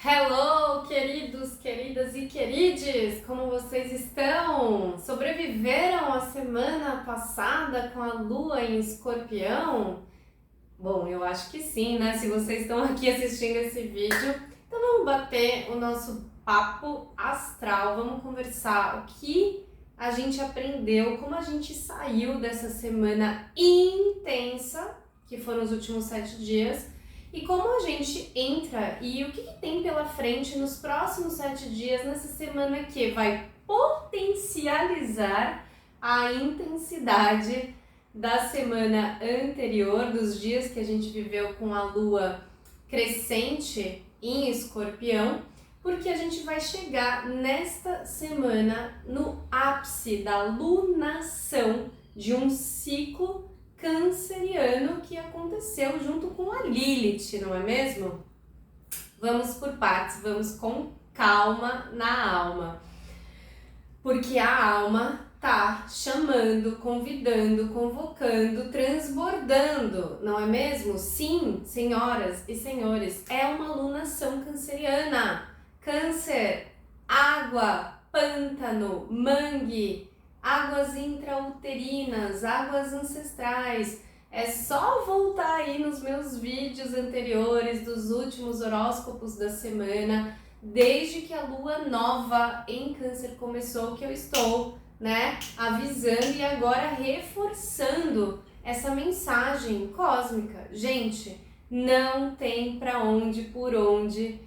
Hello, queridos, queridas e querides! Como vocês estão? Sobreviveram a semana passada com a lua em Escorpião? Bom, eu acho que sim, né? Se vocês estão aqui assistindo esse vídeo, então vamos bater o nosso papo astral, vamos conversar o que a gente aprendeu, como a gente saiu dessa semana intensa, que foram os últimos 7 dias, e como a gente entra e o que tem pela frente nos próximos 7 dias, nessa semana que vai potencializar a intensidade da semana anterior, dos dias que a gente viveu com a lua crescente em Escorpião, porque a gente vai chegar nesta semana no ápice da lunação de um ciclo canceriano que aconteceu junto com a Lilith, não é mesmo? Vamos por partes, vamos com calma na alma, porque a alma tá chamando, convidando, convocando, transbordando, não é mesmo? Sim, senhoras e senhores, é uma lunação canceriana. Câncer, água, pântano, mangue, águas intrauterinas, águas ancestrais. É só voltar aí nos meus vídeos anteriores dos últimos horóscopos da semana, desde que a lua nova em Câncer começou, que eu estou, avisando e agora reforçando essa mensagem cósmica. Gente, não tem para onde, por onde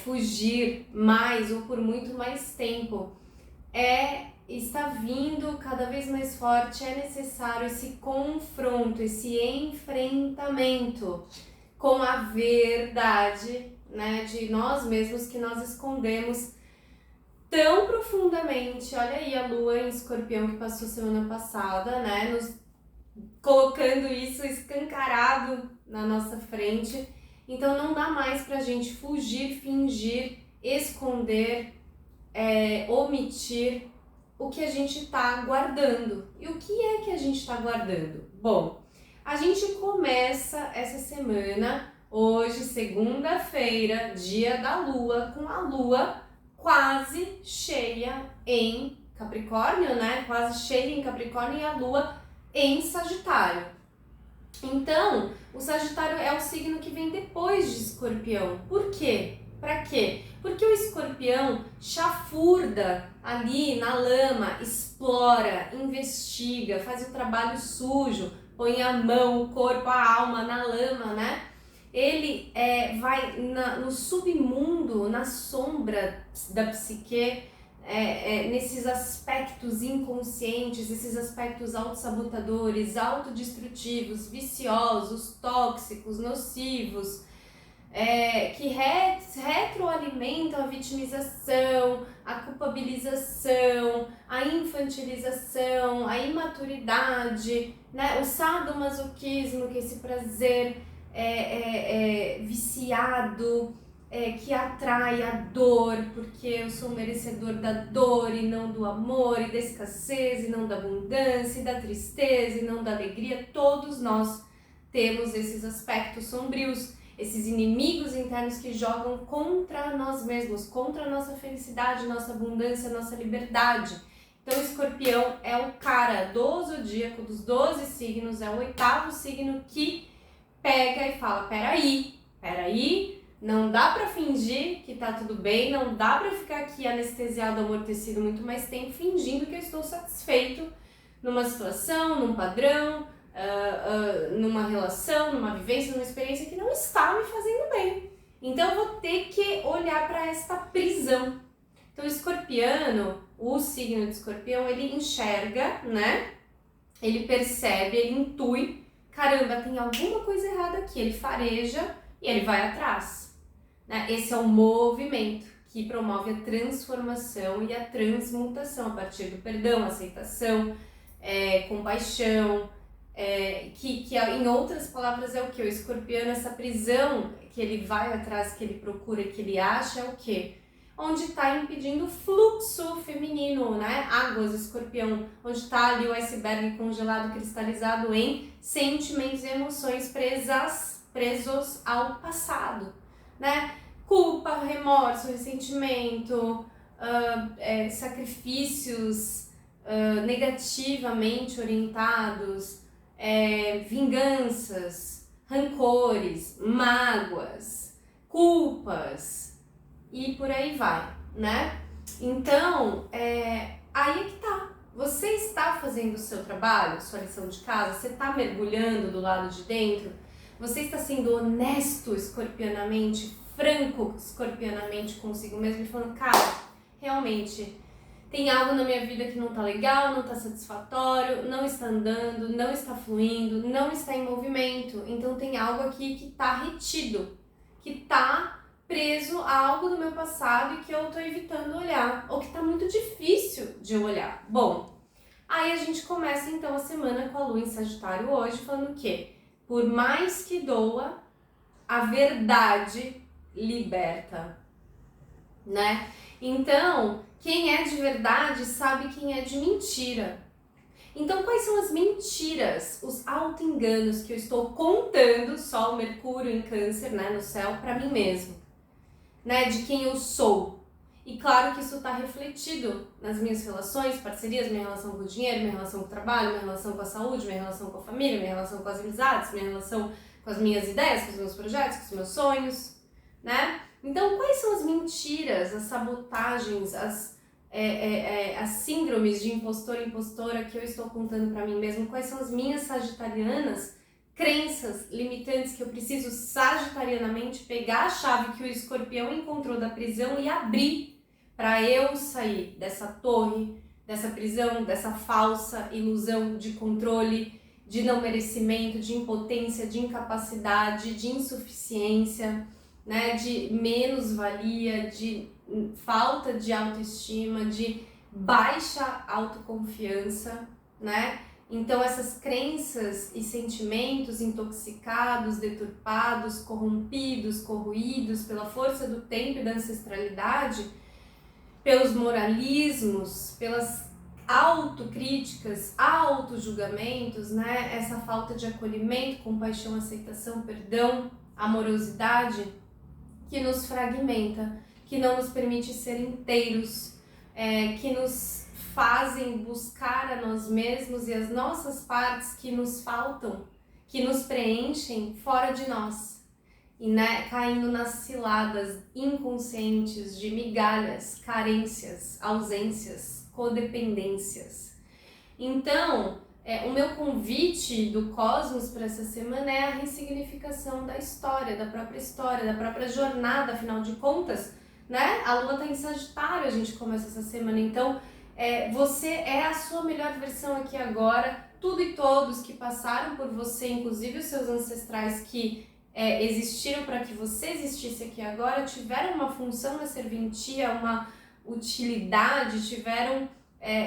fugir mais ou por muito mais tempo. Está vindo cada vez mais forte, é necessário esse confronto, esse enfrentamento com a verdade, de nós mesmos que nós escondemos tão profundamente. Olha aí a lua em Escorpião que passou semana passada, nos colocando isso escancarado na nossa frente. Então não dá mais pra gente fugir, fingir, esconder, omitir o que a gente tá guardando. E o que é que a gente tá guardando? Bom, a gente começa essa semana, hoje, segunda-feira, dia da lua, com a lua quase cheia em Capricórnio, quase cheia em Capricórnio e a lua em Sagitário. Então, o Sagitário é o signo que vem depois de Escorpião. Por quê? Pra quê? Porque o Escorpião chafurda ali na lama, explora, investiga, faz o trabalho sujo, põe a mão, o corpo, a alma na lama, Ele vai no submundo, na sombra da psique, nesses aspectos inconscientes, esses aspectos autossabotadores, autodestrutivos, viciosos, tóxicos, nocivos, que retroalimentam a vitimização, a culpabilização, a infantilização, a imaturidade, o sadomasoquismo, que é esse prazer viciado, que atrai a dor, porque eu sou merecedor da dor e não do amor, e da escassez e não da abundância, e da tristeza e não da alegria. Todos nós temos esses aspectos sombrios, esses inimigos internos que jogam contra nós mesmos, contra a nossa felicidade, nossa abundância, nossa liberdade. Então o Escorpião é o cara do zodíaco, dos 12 signos, é o 8º signo que pega e fala, peraí, não dá pra fingir que tá tudo bem, não dá pra ficar aqui anestesiado, amortecido muito mais tempo, fingindo que eu estou satisfeito numa situação, num padrão, numa relação, numa vivência, numa experiência que não está me fazendo bem. Então eu vou ter que olhar para esta prisão. Então o escorpiano, o signo de Escorpião, ele enxerga, ele percebe, ele intui, caramba, tem alguma coisa errada aqui, ele fareja e ele vai atrás. Esse é o movimento que promove a transformação e a transmutação a partir do perdão, aceitação, compaixão, que em outras palavras é o que? O escorpiano, essa prisão que ele vai atrás, que ele procura, que ele acha, é o que? Onde está impedindo o fluxo feminino, Águas, Escorpião, onde está ali o iceberg congelado, cristalizado em sentimentos e emoções presos ao passado, culpa, remorso, ressentimento, sacrifícios negativamente orientados, vinganças, rancores, mágoas, culpas e por aí vai, né? Então, aí é que tá. Você está fazendo o seu trabalho, sua lição de casa? Você está mergulhando do lado de dentro? Você está sendo honesto escorpianamente, franco escorpianamente consigo mesmo e falando, cara, realmente tem algo na minha vida que não tá legal, não tá satisfatório, não está andando, não está fluindo, não está em movimento. Então tem algo aqui que tá retido, que tá preso a algo do meu passado e que eu tô evitando olhar, ou que tá muito difícil de olhar. Bom, aí a gente começa então a semana com a Lua em Sagitário hoje, falando o quê? Por mais que doa, a verdade liberta, né? Então, quem é de verdade sabe quem é de mentira. Então, quais são as mentiras, os auto-enganos que eu estou contando, Sol, Mercúrio em Câncer, né, no céu, para mim mesmo, né, de quem eu sou? E claro que isso está refletido nas minhas relações, parcerias, minha relação com o dinheiro, minha relação com o trabalho, minha relação com a saúde, minha relação com a família, minha relação com as amizades, minha relação com as minhas ideias, com os meus projetos, com os meus sonhos, né? Então, quais são as mentiras, as sabotagens, as síndromes de impostor e impostora que eu estou contando para mim mesmo? Quais são as minhas sagitarianas crenças limitantes que eu preciso sagitarianamente pegar a chave que o escorpião encontrou da prisão e abrir para eu sair dessa torre, dessa prisão, dessa falsa ilusão de controle, de não merecimento, de impotência, de incapacidade, de insuficiência, né, de menos-valia, de falta de autoestima, de baixa autoconfiança, né? Então essas crenças e sentimentos intoxicados, deturpados, corrompidos, corroídos pela força do tempo e da ancestralidade, pelos moralismos, pelas autocríticas, autojulgamentos, né? Essa falta de acolhimento, compaixão, aceitação, perdão, amorosidade, que nos fragmenta, que não nos permite ser inteiros, que nos fazem buscar a nós mesmos e as nossas partes que nos faltam, que nos preenchem fora de nós. E, né, caindo nas ciladas inconscientes de migalhas, carências, ausências, codependências. Então, o meu convite do cosmos para essa semana é a ressignificação da história, da própria jornada, afinal de contas, né? A Lua está em Sagitário, a gente começa essa semana, então você é a sua melhor versão aqui agora, tudo e todos que passaram por você, inclusive os seus ancestrais que existiram para que você existisse aqui agora, tiveram uma função na serventia, uma utilidade, tiveram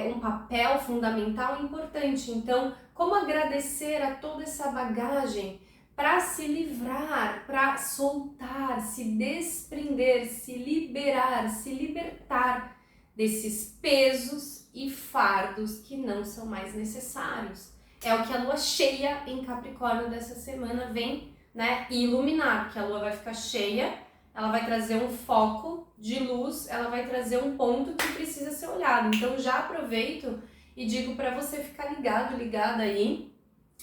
um papel fundamental e importante. Então, como agradecer a toda essa bagagem para se livrar, para soltar, se desprender, se liberar, se libertar desses pesos e fardos que não são mais necessários. É o que a Lua cheia em Capricórnio dessa semana vem, né, iluminar, porque a Lua vai ficar cheia, ela vai trazer um foco de luz, ela vai trazer um ponto que precisa ser olhado. Então já aproveito e digo para você ficar ligado, ligada aí,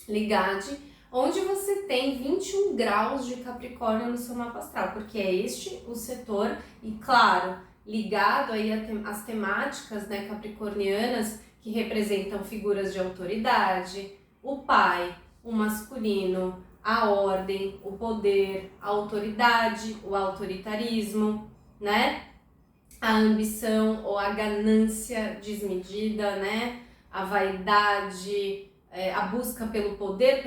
ligade, onde você tem 21 graus de Capricórnio no seu mapa astral, porque é este o setor, e claro, ligado aí às temáticas, né, capricornianas, que representam figuras de autoridade, o pai, o masculino, a ordem, o poder, a autoridade, o autoritarismo, né? A ambição ou a ganância desmedida, né? A vaidade, a busca pelo poder,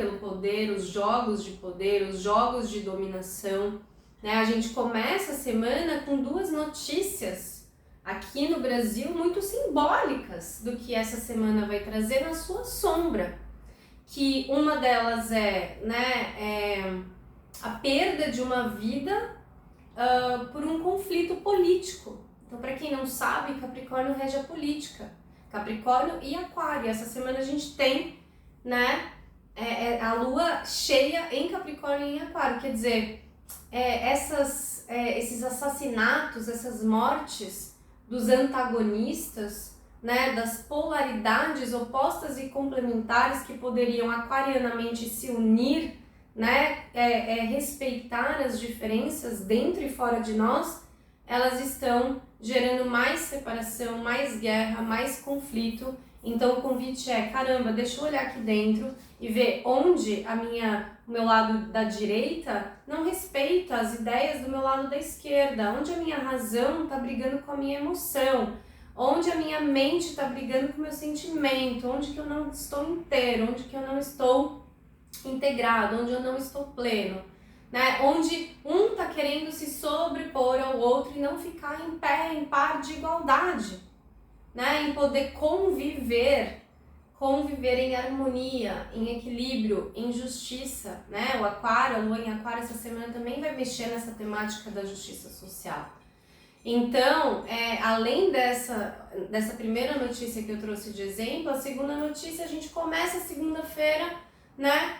os jogos de poder, os jogos de dominação, né? A gente começa a semana com duas notícias aqui no Brasil muito simbólicas do que essa semana vai trazer na sua sombra. Que uma delas a perda de uma vida por um conflito político. Então, para quem não sabe, Capricórnio rege a política. Capricórnio e Aquário. Essa semana a gente tem, né, a Lua cheia em Capricórnio e em Aquário. Quer dizer, esses assassinatos, essas mortes dos antagonistas, né, das polaridades opostas e complementares que poderiam aquarianamente se unir, né, respeitar as diferenças dentro e fora de nós, elas estão gerando mais separação, mais guerra, mais conflito. Então o convite é, caramba, deixa eu olhar aqui dentro e ver onde o meu lado da direita não respeita as ideias do meu lado da esquerda, onde a minha razão está brigando com a minha emoção, onde a minha mente está brigando com o meu sentimento, onde que eu não estou inteiro, onde que eu não estou integrado, onde eu não estou pleno, né? Onde um está querendo se sobrepor ao outro e não ficar em pé, em par de igualdade, né? Em poder conviver em harmonia, em equilíbrio, em justiça, né? O Aquário, a Lua em Aquário essa semana também vai mexer nessa temática da justiça social. Então, além dessa primeira notícia que eu trouxe de exemplo, a segunda notícia, a gente começa a segunda-feira, né?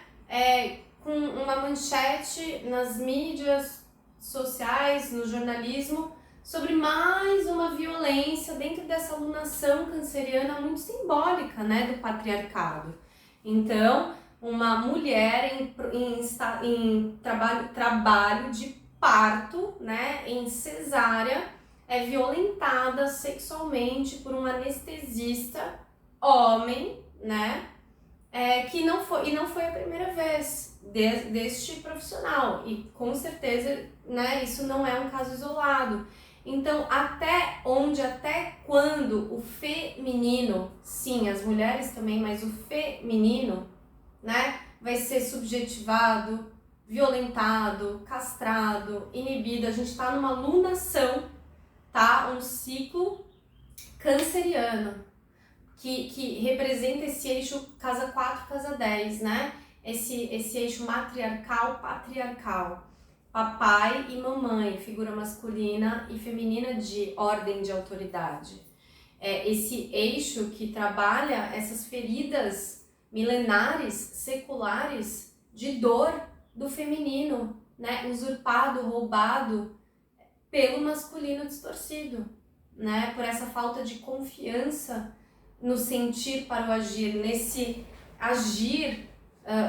Com uma manchete nas mídias sociais, no jornalismo, sobre mais uma violência dentro dessa alunação canceriana muito simbólica, né, do patriarcado. Então, uma mulher em trabalho de parto, né, em cesárea, é violentada sexualmente por um anestesista homem, né, que não foi a primeira vez deste profissional, e com certeza, né, isso não é um caso isolado. Então, até quando o feminino, sim, as mulheres também, mas o feminino, né, vai ser subjetivado, violentado, castrado, inibido? A gente está numa lunação, tá? Um ciclo canceriano, que representa esse eixo casa 4, casa 10, né? Esse eixo matriarcal, patriarcal. Papai e mamãe, figura masculina e feminina de ordem de autoridade. Esse eixo que trabalha essas feridas milenares, seculares, de dor do feminino, né? Usurpado, roubado pelo masculino distorcido, né? Por essa falta de confiança no sentir para o agir, nesse agir,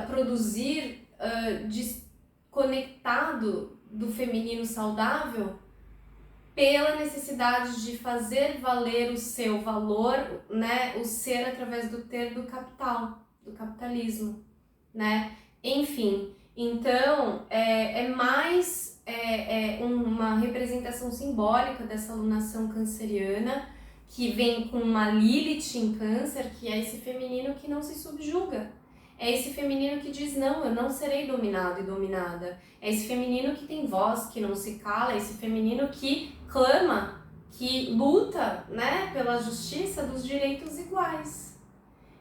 produzir conectado do feminino saudável, pela necessidade de fazer valer o seu valor, né, o ser através do ter do capital, do capitalismo, né? Enfim, então é mais uma representação simbólica dessa alunação canceriana, que vem com uma Lilith em Câncer, que é esse feminino que não se subjuga. É esse feminino que diz, não, eu não serei dominado e dominada. É esse feminino que tem voz, que não se cala. É esse feminino que clama, que luta, né, pela justiça dos direitos iguais.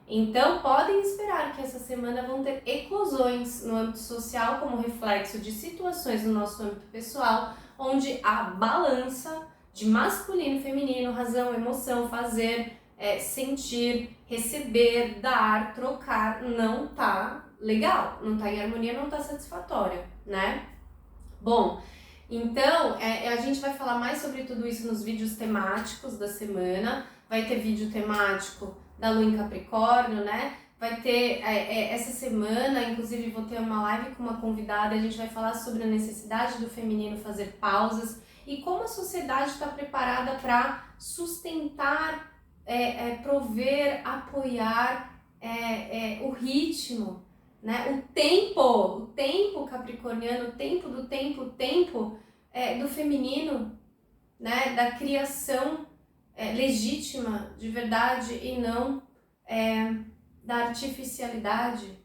Então, podem esperar que essa semana vão ter eclosões no âmbito social como reflexo de situações no nosso âmbito pessoal, onde a balança de masculino e feminino, razão, emoção, fazer, sentir, receber, dar, trocar, não tá legal, não tá em harmonia, não tá satisfatória, né? Bom, então a gente vai falar mais sobre tudo isso nos vídeos temáticos da semana. Vai ter vídeo temático da Lua em Capricórnio, né? Vai ter essa semana, inclusive vou ter uma live com uma convidada, a gente vai falar sobre a necessidade do feminino fazer pausas e como a sociedade está preparada para sustentar, prover, apoiar o ritmo, né? O tempo capricorniano, o tempo do feminino, né? Da criação legítima, de verdade, e não da artificialidade,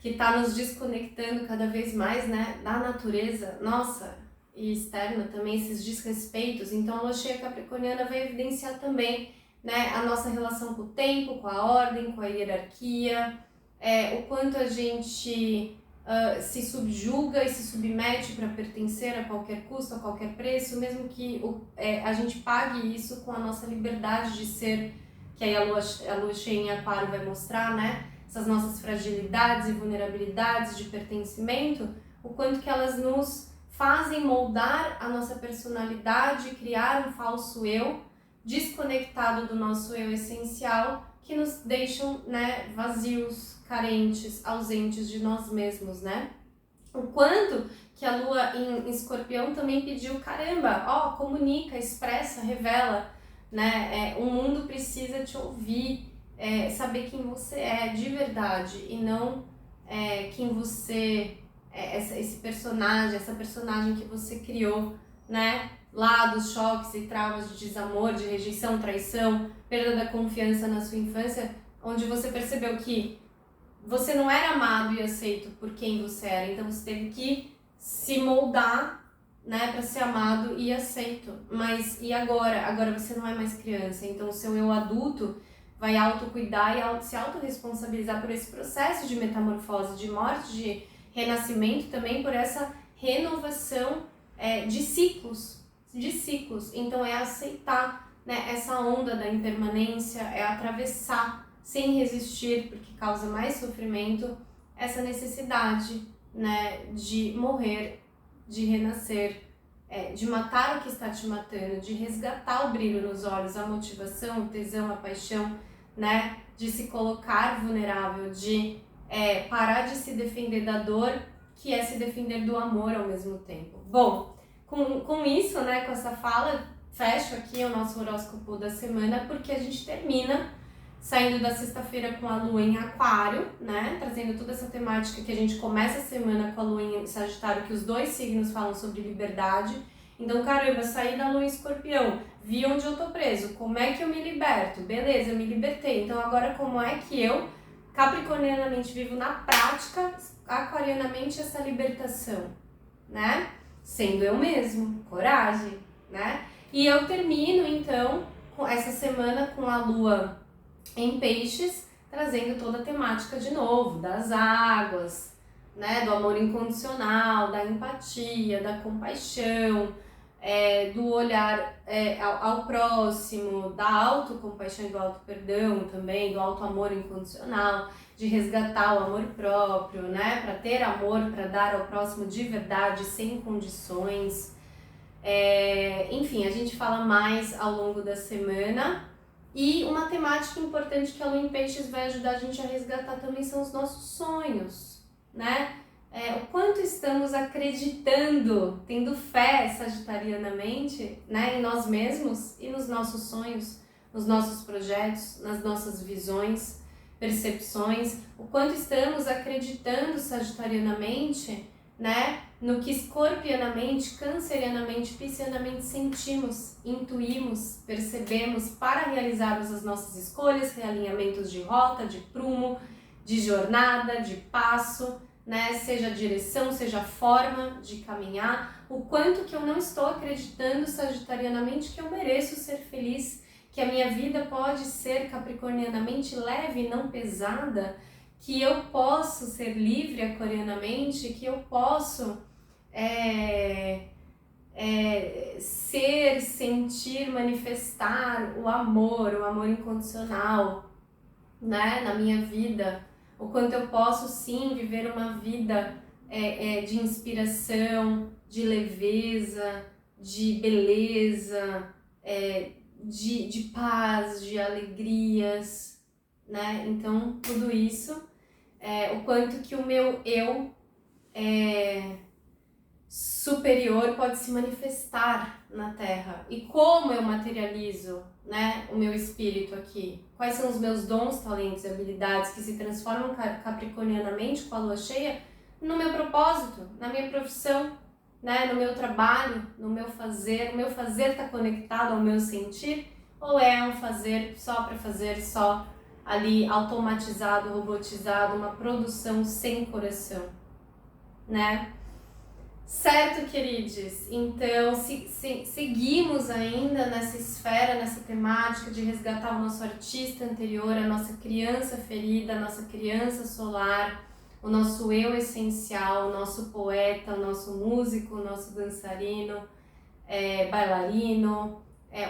que está nos desconectando cada vez mais, né? Da natureza, nossa, e externa também, esses desrespeitos. Então a lua cheia capricorniana vai evidenciar também, né, a nossa relação com o tempo, com a ordem, com a hierarquia, o quanto a gente se subjuga e se submete para pertencer a qualquer custo, a qualquer preço, mesmo que a gente pague isso com a nossa liberdade de ser, que aí a lua cheia em Aquário vai mostrar, né, essas nossas fragilidades e vulnerabilidades de pertencimento, o quanto que elas nos fazem moldar a nossa personalidade, criar um falso eu, desconectado do nosso eu essencial, que nos deixam, né, vazios, carentes, ausentes de nós mesmos, né? O quanto que a lua em Escorpião também pediu, caramba, ó, comunica, expressa, revela, né? O mundo precisa te ouvir, saber quem você é de verdade e não quem você esse personagem, essa personagem que você criou, né? Lá dos choques e traumas de desamor, de rejeição, traição, perda da confiança na sua infância, onde você percebeu que você não era amado e aceito por quem você era, então você teve que se moldar, né, para ser amado e aceito. Mas e agora? Agora você não é mais criança, então o seu eu adulto vai autocuidar e se autorresponsabilizar por esse processo de metamorfose, de morte, de renascimento, também por essa renovação de ciclos. Então é aceitar, né, essa onda da impermanência, é atravessar sem resistir, porque causa mais sofrimento, essa necessidade, né, de morrer, de renascer, de matar o que está te matando, de resgatar o brilho nos olhos, a motivação, o tesão, a paixão, né, de se colocar vulnerável, de parar de se defender da dor, que é se defender do amor ao mesmo tempo. Bom, com isso, né, com essa fala, fecho aqui o nosso horóscopo da semana, porque a gente termina saindo da sexta-feira com a lua em Aquário, né, trazendo toda essa temática que a gente começa a semana com a lua em Sagitário, que os dois signos falam sobre liberdade. Então, caramba, saí da lua em Escorpião, vi onde eu tô preso, como é que eu me liberto? Beleza, eu me libertei, então agora como é que eu, capricornianamente, vivo na prática, aquarianamente, essa libertação, né? Sendo eu mesmo, coragem, né? E eu termino, então, com essa semana com a lua em Peixes, trazendo toda a temática de novo, das águas, né, do amor incondicional, da empatia, da compaixão, do olhar ao próximo, da autocompaixão e do auto-perdão também, do auto-amor incondicional, de resgatar o amor próprio, né, para ter amor, para dar ao próximo de verdade, sem condições. Enfim, a gente fala mais ao longo da semana. E uma temática importante que a lua em Peixes vai ajudar a gente a resgatar também são os nossos sonhos, né? O quanto estamos acreditando, tendo fé sagitarianamente, né, em nós mesmos e nos nossos sonhos, nos nossos projetos, nas nossas visões, percepções, o quanto estamos acreditando sagitarianamente, né, no que escorpianamente, cancerianamente, piscianamente sentimos, intuímos, percebemos para realizarmos as nossas escolhas, realinhamentos de rota, de prumo, de jornada, de passo, né, seja a direção, seja a forma de caminhar, o quanto que eu não estou acreditando sagitarianamente que eu mereço ser feliz, que a minha vida pode ser capricornianamente leve e não pesada, que eu posso ser livre aquarianamente, que eu posso ser, sentir, manifestar o amor incondicional, né, na minha vida, o quanto eu posso sim viver uma vida de inspiração, de leveza, de beleza, de paz, de alegrias, né? Então tudo isso, o quanto que o meu eu superior pode se manifestar na Terra e como eu materializo, né, o meu espírito aqui, quais são os meus dons, talentos e habilidades que se transformam capricornianamente com a lua cheia no meu propósito, na minha profissão, né, no meu trabalho, no meu fazer. O meu fazer está conectado ao meu sentir ou é um fazer só para fazer, só ali automatizado, robotizado, uma produção sem coração, né? Certo, queridos? Então, seguimos ainda nessa esfera, nessa temática de resgatar o nosso artista anterior, a nossa criança ferida, a nossa criança solar, o nosso eu essencial, o nosso poeta, o nosso músico, o nosso dançarino, bailarino,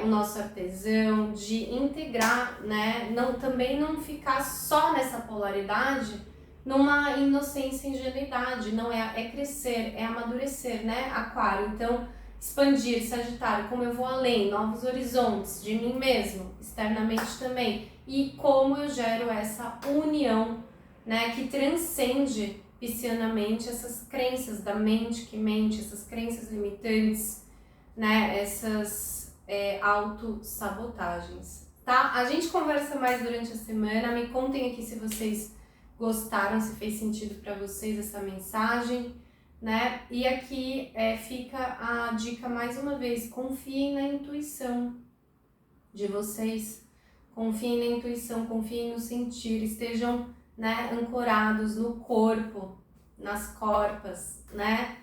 o nosso artesão, de integrar, né? Também não ficar só nessa polaridade, numa inocência e ingenuidade, não é crescer, é amadurecer, né? Aquário, então expandir, Sagitário, como eu vou além, novos horizontes de mim mesmo, externamente também, e como eu gero essa união, né, que transcende piscianamente essas crenças da mente que mente, essas crenças limitantes, né, essas autossabotagens, tá? A gente conversa mais durante a semana, me contem aqui se vocês gostaram, se fez sentido para vocês essa mensagem, né? E aqui fica a dica mais uma vez, confiem na intuição de vocês, confiem na intuição, confiem no sentir, estejam, né, ancorados no corpo, nas corpas, né?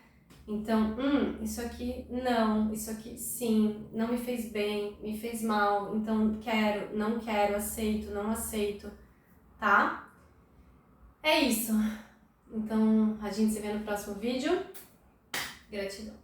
Então, isso aqui não, isso aqui sim, não me fez bem, me fez mal, então quero, não quero, aceito, não aceito, tá? É isso. Então, a gente se vê no próximo vídeo. Gratidão.